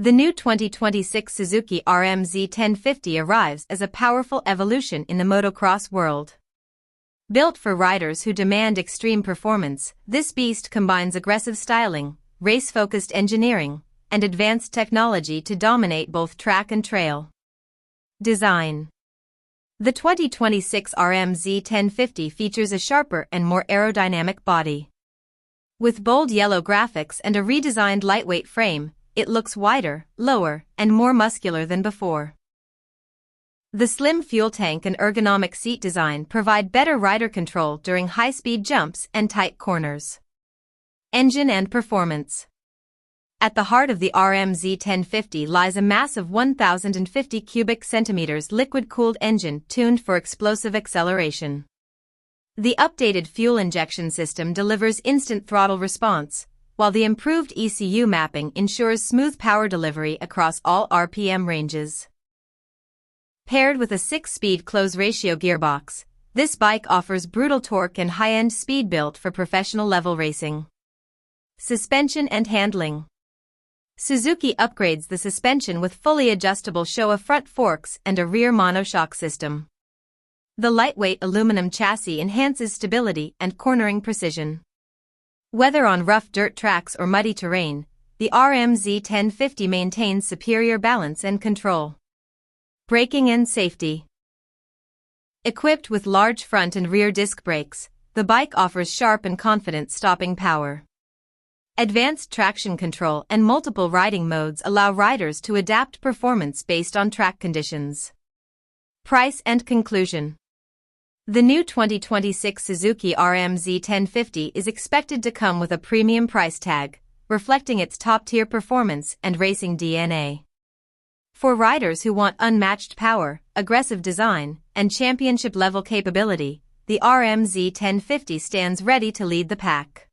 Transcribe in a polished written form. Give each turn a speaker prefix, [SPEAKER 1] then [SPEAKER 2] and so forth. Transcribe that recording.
[SPEAKER 1] The new 2026 Suzuki RM-Z1050 arrives as a powerful evolution in the motocross world. Built for riders who demand extreme performance, this beast combines aggressive styling, race-focused engineering, and advanced technology to dominate both track and trail. Design. The 2026 RM-Z1050 features a sharper and more aerodynamic body. With bold yellow graphics and a redesigned lightweight frame, it looks wider, lower, and more muscular than before. The slim fuel tank and ergonomic seat design provide better rider control during high-speed jumps and tight corners. Engine and performance. At the heart of the RM-Z1050 lies a massive 1,050 cubic centimeters liquid-cooled engine tuned for explosive acceleration. The updated fuel injection system delivers instant throttle response, while the improved ECU mapping ensures smooth power delivery across all RPM ranges. Paired with a 6-speed close-ratio gearbox, this bike offers brutal torque and high-end speed built for professional-level racing. Suspension and handling. Suzuki upgrades the suspension with fully adjustable Showa front forks and a rear monoshock system. The lightweight aluminum chassis enhances stability and cornering precision. Whether on rough dirt tracks or muddy terrain, the RM-Z1050 maintains superior balance and control. Braking and safety. Equipped with large front and rear disc brakes, the bike offers sharp and confident stopping power. Advanced traction control and multiple riding modes allow riders to adapt performance based on track conditions. Price and conclusion. The new 2026 Suzuki RM-Z1050 is expected to come with a premium price tag, reflecting its top-tier performance and racing DNA. For riders who want unmatched power, aggressive design, and championship-level capability, the RM-Z1050 stands ready to lead the pack.